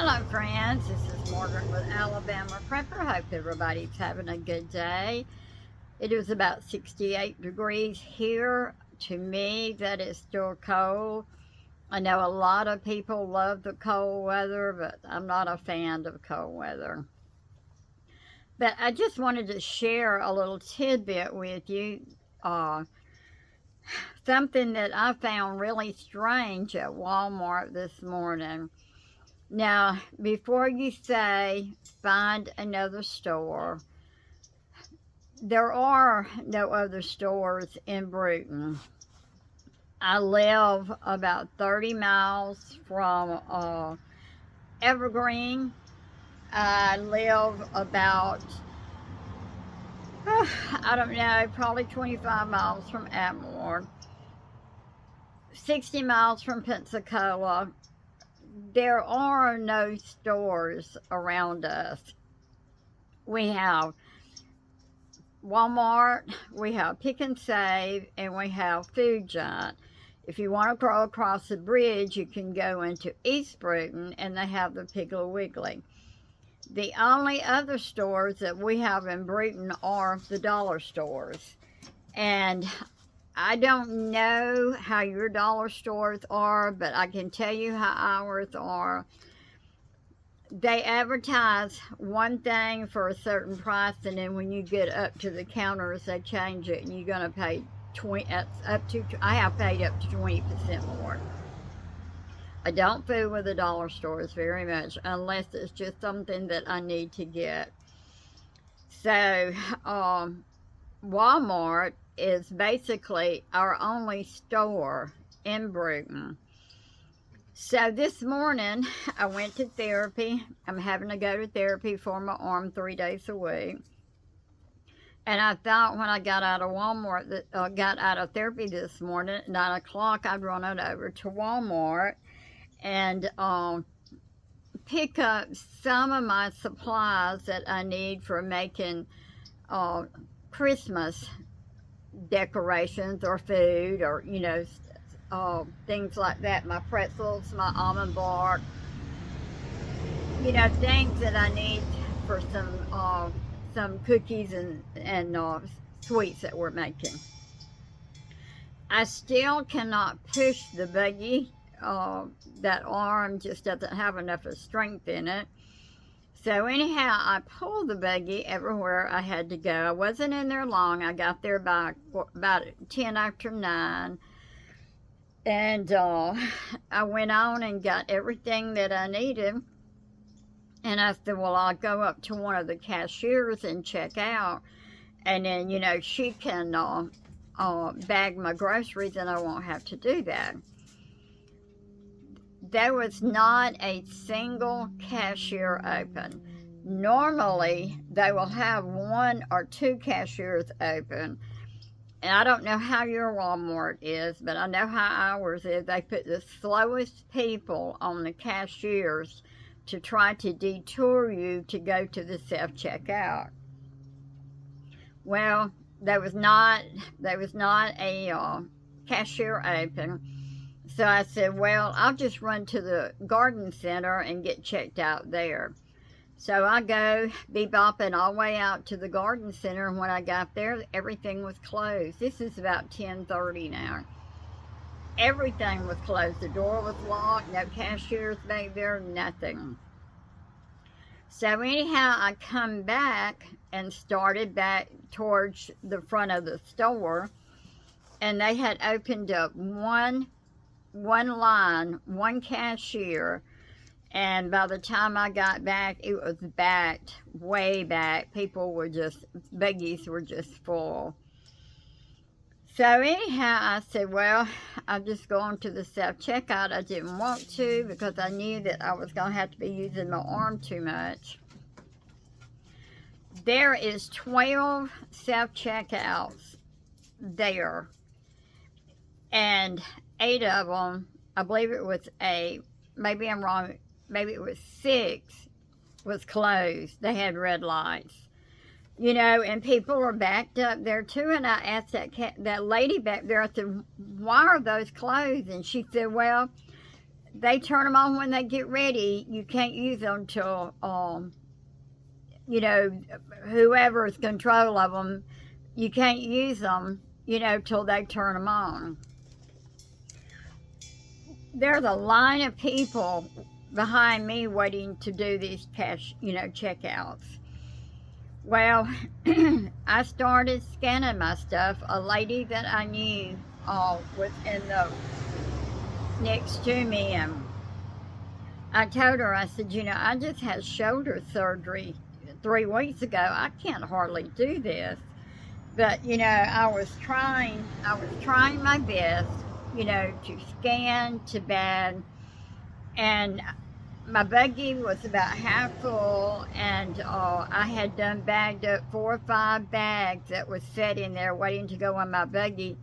Hello, friends. This is Margaret with Alabama Prepper. Hope everybody's having a good day. It is about 68 degrees here. To me, that is still cold. I know a lot of people love the cold weather, but I'm not a fan of cold weather. But I just wanted to share a little tidbit with you. Uh, Something that I found really strange at Walmart this morning. Now, before you say find another store, there are no other stores in Bruton. I live about 30 miles from Evergreen. I live about, I don't know, probably 25 miles from Atmore, 60 miles from Pensacola. There are no stores around us. We have Walmart, we have Pick and Save, and we have Food Giant. If you want to go across the bridge, you can go into East Bruton and they have the Piggly Wiggly. The only other stores that we have in Bruton are the dollar stores. And I don't know how your dollar stores are, but I can tell you how ours are. They advertise one thing for a certain price, and then when you get up to the counters, they change it, and you're gonna pay 20 up to. I have paid up to 20% more. I don't fool with the dollar stores very much unless it's just something that I need to get. So, Walmart is basically our only store in Bruton. So this morning, I went to therapy. I'm having to go to therapy for my arm 3 days a week. And I thought when I got out of Walmart, got out of therapy this morning at 9 o'clock, I'd run it over to Walmart and pick up some of my supplies that I need for making Christmas decorations or food or, things like that. My pretzels, my almond bark, things that I need for some cookies and sweets that we're making. I still cannot push the buggy. That arm just doesn't have enough of strength in it. So anyhow, I pulled the buggy everywhere I had to go. I wasn't in there long. I got there by about 10 after 9. And I went on and got everything that I needed. And I said, well, I'll go up to one of the cashiers and check out. And then, she can bag my groceries and I won't have to do that. There was not a single cashier open. Normally, they will have 1 or 2 cashiers open. And I don't know how your Walmart is, but I know how ours is. They put the slowest people on the cashiers to try to detour you to go to the self-checkout. Well, there was not a cashier open. So I said, well, I'll just run to the garden center and get checked out there. So I go bebopping all the way out to the garden center, and when I got there, everything was closed. This is about 10:30 now. Everything was closed. The door was locked, no cashiers back there, nothing. So anyhow, I come back and started back towards the front of the store, and they had opened up one line, one cashier, and by the time I got back, it was backed, way back. Buggies were just full. So anyhow, I said, well, I'm just going to the self-checkout. I didn't want to because I knew that I was going to have to be using my arm too much. There is 12 self-checkouts there, and 8 of them, I believe it was 8, maybe I'm wrong, maybe it was 6, was closed. They had red lights. And people are backed up there too. And I asked that lady back there, I said, why are those closed? And she said, well, they turn them on when they get ready. You can't use them till, you know, whoever's control of them, you can't use them, you know, till they turn them on. There's a line of people behind me waiting to do these checkouts. Well, I started scanning my stuff. A lady that I knew was in the next to me, and I told her, I said, you know, I just had shoulder surgery 3 weeks ago. I can't hardly do this. But, you know, I was trying my best, you know, to scan to bed. And my buggy was about half full, and I had done bagged up 4 or 5 bags that was sitting there waiting to go in my buggy,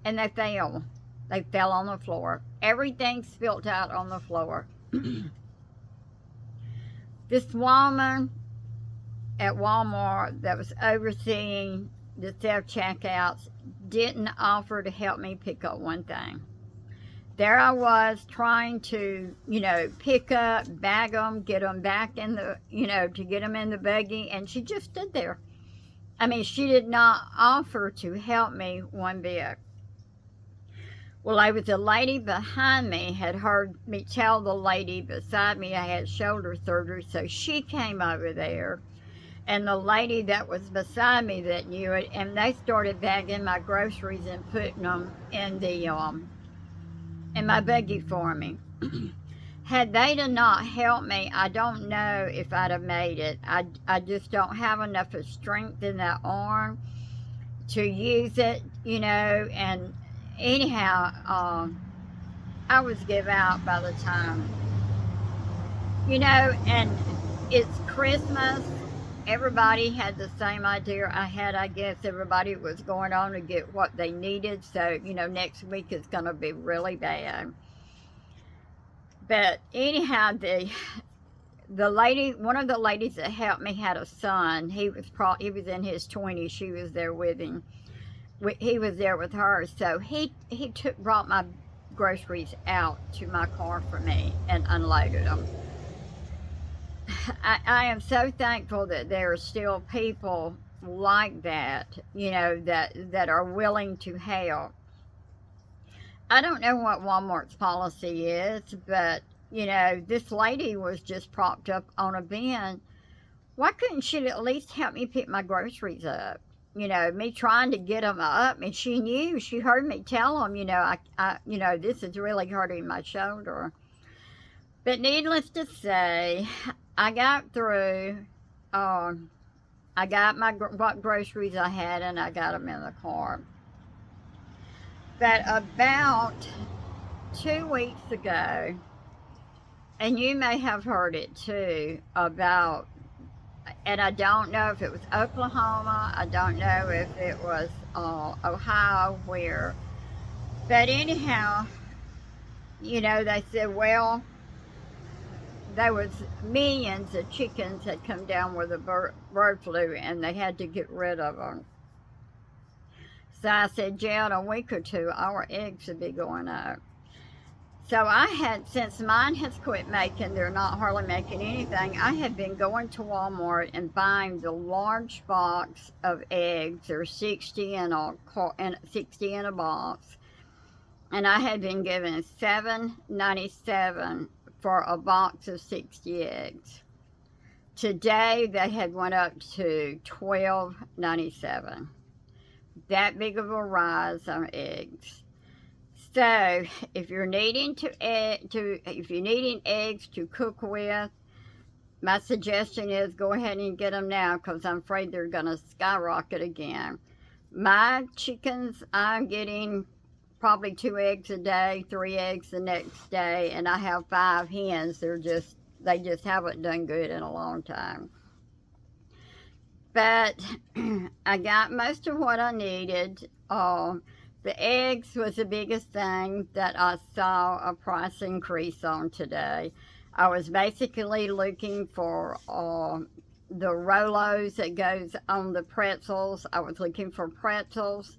and they fell. They fell on the floor. Everything spilt out on the floor. This woman at Walmart that was overseeing the self-checkouts didn't offer to help me pick up one thing. There I was trying to, you know, pick up, bag them, get them back in the, you know, to get them in the buggy, and she just stood there. I mean, she did not offer to help me one bit. Well, there was a lady behind me, had heard me tell the lady beside me I had shoulder surgery, so she came over there. And the lady that was beside me that knew it, and they started bagging my groceries and putting them in the in my buggy for me. Had they not helped me, I don't know if I'd have made it. I just don't have enough of strength in that arm to use it, you know. And anyhow, I was give out by the time, you know. And it's Christmas. Everybody had the same idea I had. I guess everybody was going on to get what they needed. So, you know, next week is going to be really bad. But anyhow, the lady, one of the ladies that helped me had a son. He was in his 20s. She was there with him. He was there with her. So he brought my groceries out to my car for me and unloaded them. I am so thankful that there are still people like that, you know, that are willing to help. I don't know what Walmart's policy is, but, you know, this lady was just propped up on a bin. Why couldn't she at least help me pick my groceries up? You know, me trying to get them up, and she heard me tell them, you know, you know, this is really hurting my shoulder. But needless to say, I got through. I got what groceries I had, and I got them in the car. But about 2 weeks ago, and you may have heard it too, about, and I don't know if it was Oklahoma, I don't know if it was Ohio, where, but anyhow, you know, they said, well, there was millions of chickens had come down with the bird flu, and they had to get rid of them. So I said, yeah, in a week or two, our eggs will be going up. So I had, since mine has quit making, they're not hardly making anything, I had been going to Walmart and buying the large box of eggs. There's 60 in a box. And I had been given $7.97 for a box of 60 eggs. Today they had went up to $12.97. That big of a rise on eggs. So if you're needing eggs to cook with, my suggestion is go ahead and get them now, because I'm afraid they're going to skyrocket again. My chickens, I'm getting probably 2 eggs a day, 3 eggs the next day, and I have 5 hens. They just haven't done good in a long time. But I got most of what I needed. The eggs was the biggest thing that I saw a price increase on today. I was basically looking for the Rolos that goes on the pretzels. I was looking for pretzels.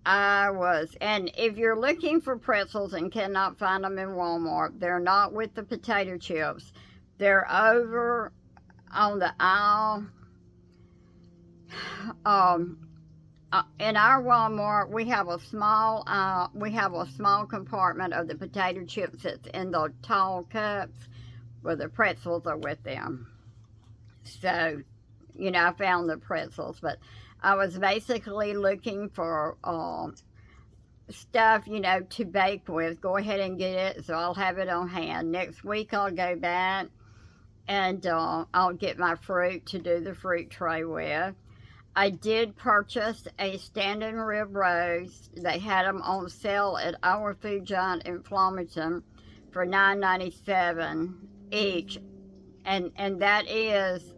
I was. And if you're looking for pretzels and cannot find them in Walmart, they're not with the potato chips. They're over on the aisle. Um, in our Walmart, we have a small compartment of the potato chips that's in the tall cups where the pretzels are with them. So, I found the pretzels, but I was basically looking for stuff, to bake with. Go ahead and get it, so I'll have it on hand. Next week, I'll go back and I'll get my fruit to do the fruit tray with. I did purchase a standing rib roast. They had them on sale at our food giant in Flomaton for $9.97 each, and that is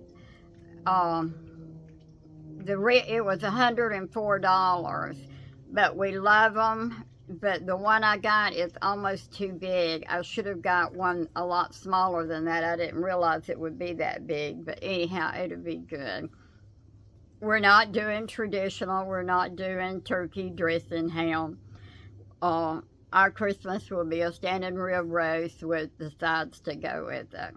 um, it was $104, but we love them. But the one I got is almost too big. I should have got one a lot smaller than that. I didn't realize it would be that big, but anyhow, it'll be good. We're not doing traditional. We're not doing turkey dressing ham. Our Christmas will be a standing rib roast with the sides to go with it.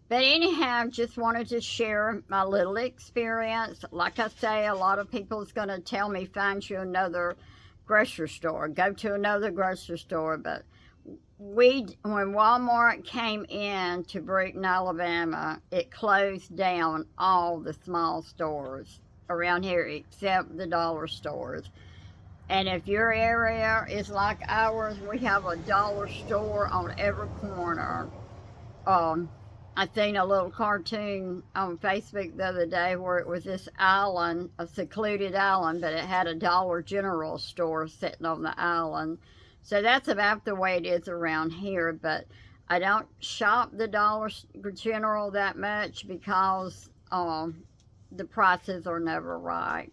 But anyhow, just wanted to share my little experience. Like I say, a lot of people's going to tell me, find you another grocery store. Go to another grocery store. But when Walmart came in to Brewton, Alabama, it closed down all the small stores around here except the dollar stores. And if your area is like ours, we have a dollar store on every corner. I seen a little cartoon on Facebook the other day where it was this island, a secluded island, but it had a Dollar General store sitting on the island. So that's about the way it is around here, but I don't shop the Dollar General that much because the prices are never right.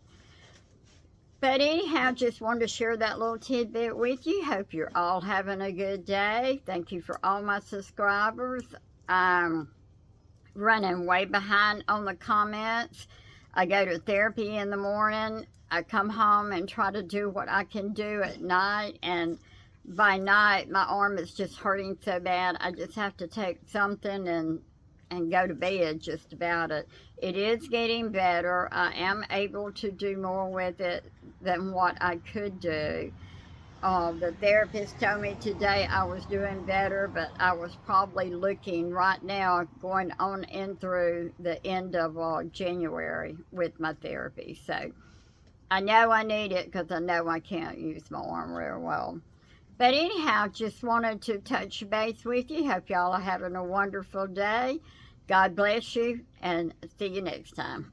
But anyhow, just wanted to share that little tidbit with you. Hope you're all having a good day. Thank you for all my subscribers. I'm running way behind on the comments. I go to therapy in the morning. I come home and try to do what I can do at night, and by night my arm is just hurting so bad I just have to take something and go to bed just about it. It is getting better. I am able to do more with it than what I could do. The therapist told me today I was doing better, but I was probably looking right now going on in through the end of January with my therapy. So I know I need it because I know I can't use my arm real well. But anyhow, just wanted to touch base with you. Hope y'all are having a wonderful day. God bless you, and see you next time.